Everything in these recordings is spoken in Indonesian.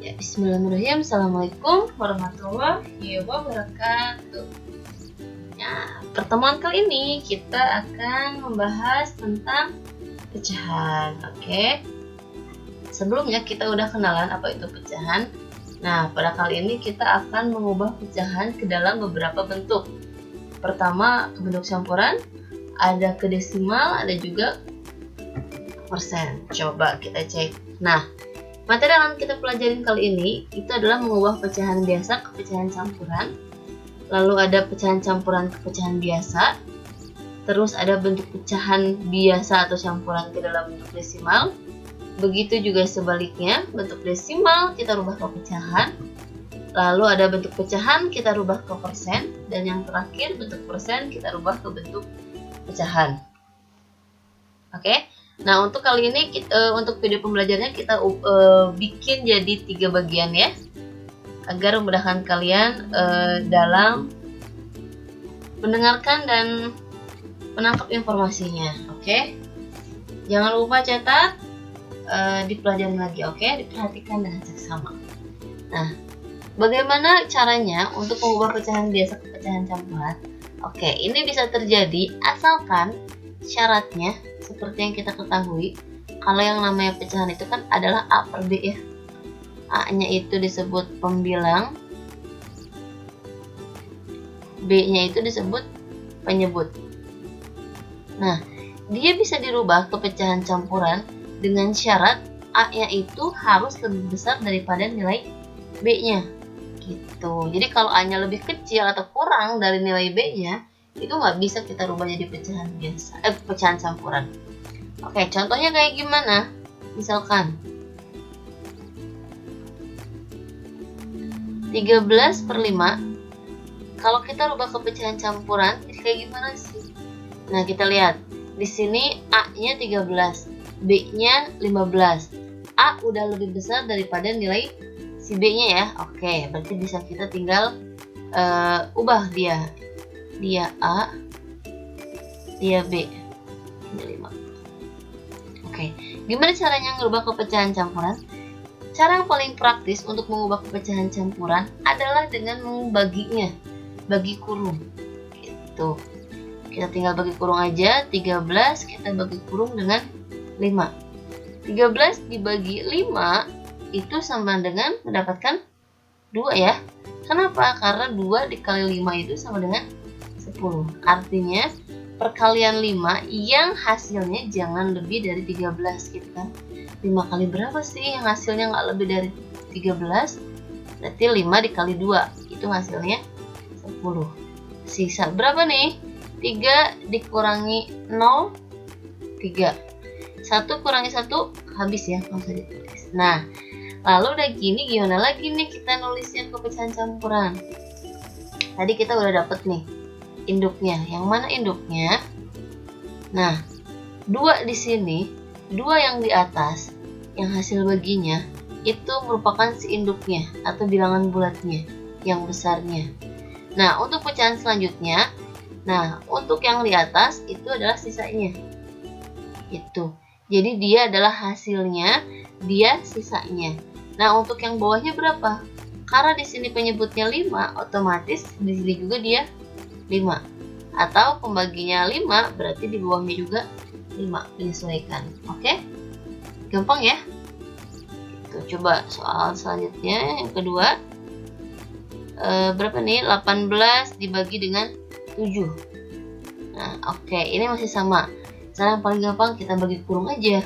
Ya, bismillahirrahmanirrahim. Assalamualaikum warahmatullahi wabarakatuh. Ya, pertemuan kali ini kita akan membahas tentang pecahan. Oke. Sebelumnya kita udah kenalan apa itu pecahan. Nah, pada kali ini kita akan mengubah pecahan ke dalam beberapa bentuk. Pertama, ke bentuk campuran, ada ke desimal, ada juga persen. Coba kita cek. Nah, materi yang kita pelajarin kali ini itu adalah mengubah pecahan biasa ke pecahan campuran. Lalu ada pecahan campuran ke pecahan biasa. Terus ada bentuk pecahan biasa atau campuran ke dalam bentuk desimal. Begitu juga sebaliknya, bentuk desimal kita rubah ke pecahan. Lalu ada bentuk pecahan kita rubah ke persen. Dan yang terakhir bentuk persen kita rubah ke bentuk pecahan. Oke. Nah, untuk kali ini untuk video pembelajarannya kita bikin jadi 3 bagian ya, agar memudahkan kalian dalam mendengarkan dan menangkap informasinya. Oke, jangan lupa cetak, dipelajari lagi. Oke, diperhatikan dengan seksama. Nah, bagaimana caranya untuk mengubah pecahan biasa ke pecahan campuran? Oke, ini bisa terjadi asalkan syaratnya seperti yang kita ketahui, kalau yang namanya pecahan itu kan adalah A per B ya. A-nya itu disebut pembilang, B-nya itu disebut penyebut. Nah, dia bisa dirubah ke pecahan campuran dengan syarat A-nya itu harus lebih besar daripada nilai B-nya. Gitu. Jadi kalau A-nya lebih kecil atau kurang dari nilai B-nya, itu nggak bisa kita rubah jadi pecahan biasa, pecahan campuran. Oke, contohnya kayak gimana? Misalkan 13 per 5, kalau kita rubah ke pecahan campuran, jadi kayak gimana sih? Nah, kita lihat di sini A-nya 13, B-nya 15. A udah lebih besar daripada nilai si B-nya ya. Oke, berarti bisa kita tinggal ubah dia A, dia B, ini 5. Oke, gimana caranya ngerubah ke pecahan campuran? Cara yang paling praktis untuk mengubah ke pecahan campuran adalah dengan membaginya, bagi kurung. Gitu. Kita tinggal bagi kurung aja, 13 kita bagi kurung dengan 5. 13 dibagi 5 itu sama dengan mendapatkan 2 ya. Kenapa? Karena 2 dikali 5 itu sama dengan 10. Artinya perkalian 5 yang hasilnya jangan lebih dari 13 gitu kan. 5 kali berapa sih yang hasilnya nggak lebih dari 13? Berarti 5 dikali 2 itu hasilnya 10. Sisa berapa nih? 3 dikurangi 0, 3. 1 kurangi 1 habis ya, nggak usah ditulis. Nah, lalu udah gini gimana lagi nih kita nulisnya ke pecahan campuran? Tadi kita udah dapet nih induknya. Yang mana induknya? Nah, 2 di sini, 2 yang di atas, yang hasil baginya itu merupakan si induknya atau bilangan bulatnya yang besarnya. Nah, untuk pecahan selanjutnya, nah untuk yang di atas itu adalah sisanya. Itu. Jadi dia adalah hasilnya, dia sisanya. Nah, untuk yang bawahnya berapa? Karena di sini penyebutnya 5, otomatis di sini juga dia 5. Atau pembaginya 5, berarti di bawahnya juga 5, menyesuaikan. Oke? Gampang ya? Gitu. Coba soal selanjutnya, yang kedua. Berapa nih? 18 dibagi dengan 7. Nah, oke, ini masih sama. Cara yang paling gampang kita bagi kurung aja.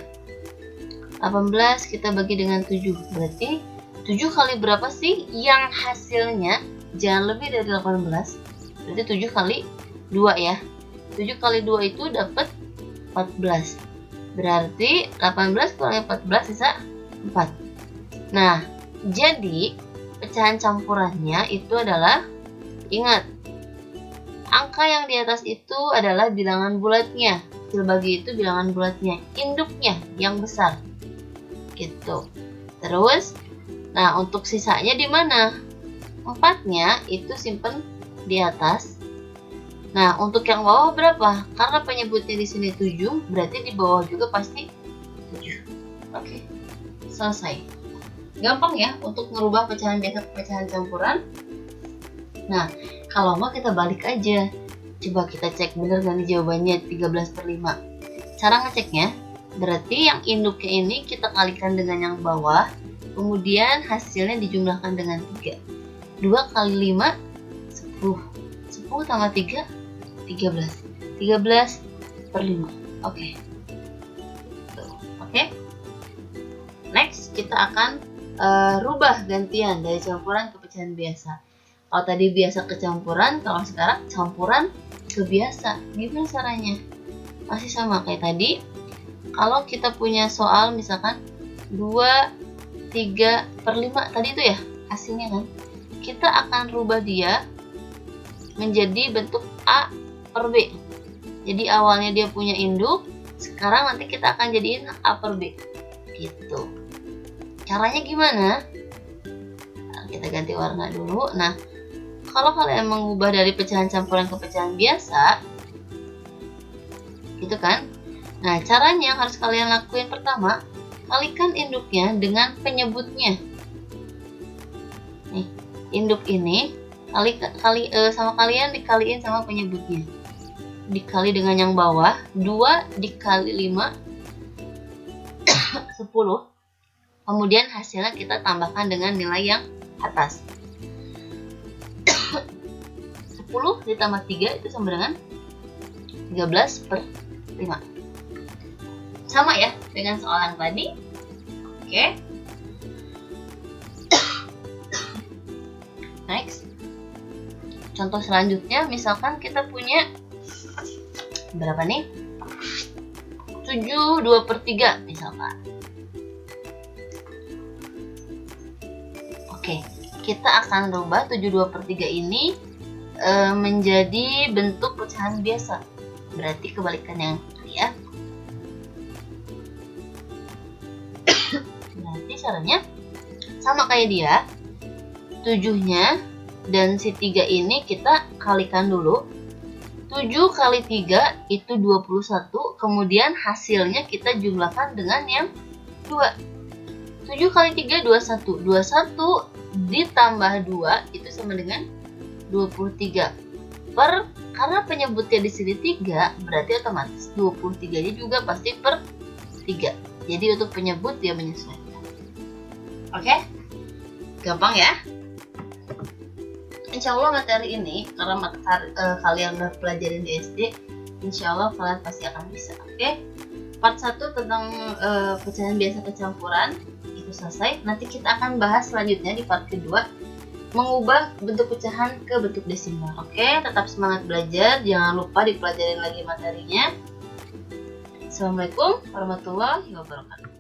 18 kita bagi dengan 7. Berarti 7 kali berapa sih yang hasilnya jangan lebih dari 18? Berarti 7 kali 2 ya. 7 kali 2 itu dapat 14. Berarti 18 kurangi 14 sisa 4. Nah, jadi pecahan campurannya itu adalah, ingat, angka yang di atas itu adalah bilangan bulatnya. Hasil bagi itu bilangan bulatnya, induknya yang besar. Gitu. Terus, nah untuk sisanya di mana? 4-nya itu simpen di atas. Nah, untuk yang bawah berapa? Karena penyebutnya di sini 7, berarti di bawah juga pasti 7. Oke. Selesai. Gampang ya untuk merubah pecahan biasa ke pecahan campuran. Nah, kalau mau kita balik aja. Coba kita cek bener gak nih jawabannya 13/5. Cara ngeceknya, berarti yang induknya ini kita kalikan dengan yang bawah, kemudian hasilnya dijumlahkan dengan 3. 2 kali 5, 10. 10 tambah 3, 13. 13/5. Oke. Oke. Next, kita akan rubah gantian dari campuran ke pecahan biasa. Kalau tadi biasa ke campuran, kalau sekarang campuran ke biasa. Gimana caranya? Masih sama kayak tadi. Kalau kita punya soal misalkan 2/3/5 tadi itu ya hasilnya kan, kita akan rubah dia menjadi bentuk A per B. Jadi awalnya dia punya induk, sekarang nanti kita akan jadiin A per B gitu. Caranya gimana? Nah, kita ganti warna dulu. Nah, kalau kalian mengubah dari pecahan campuran ke pecahan biasa gitu kan, nah caranya yang harus kalian lakuin pertama, kalikan induknya dengan penyebutnya. Nih, induk ini sama kalian dikaliin sama penyebutnya, dikali dengan yang bawah. 2 dikali 5 10. Kemudian hasilnya kita tambahkan dengan nilai yang atas. 10 ditambah 3 itu sama dengan 13/5. Sama ya dengan soal yang tadi. Oke. Next. Contoh selanjutnya, misalkan kita punya berapa nih? 7/2/3 misalkan. Oke, kita akan rubah 7/2/3 ini menjadi bentuk pecahan biasa. Berarti kebalikan yang tadi ya. Berarti caranya sama kayak dia. 7-nya dan si 3 ini kita kalikan dulu. 7 kali 3 itu 21. Kemudian hasilnya kita jumlahkan dengan yang 2. 7 kali 3 21. 21 ditambah 2 itu sama dengan 23. Karena penyebutnya di sini 3, berarti otomatis 23-nya juga pasti per 3. Jadi untuk penyebut dia menyesuaikan. Oke? Gampang ya? Insya Allah materi ini, karena kalian udah pelajarin di SD, insya Allah kalian pasti akan bisa. Oke? Part 1 tentang pecahan biasa kecampuran itu selesai. Nanti kita akan bahas selanjutnya di part kedua, mengubah bentuk pecahan ke bentuk desimal. Oke, tetap semangat belajar, jangan lupa dipelajarin lagi materinya. Assalamualaikum warahmatullahi wabarakatuh.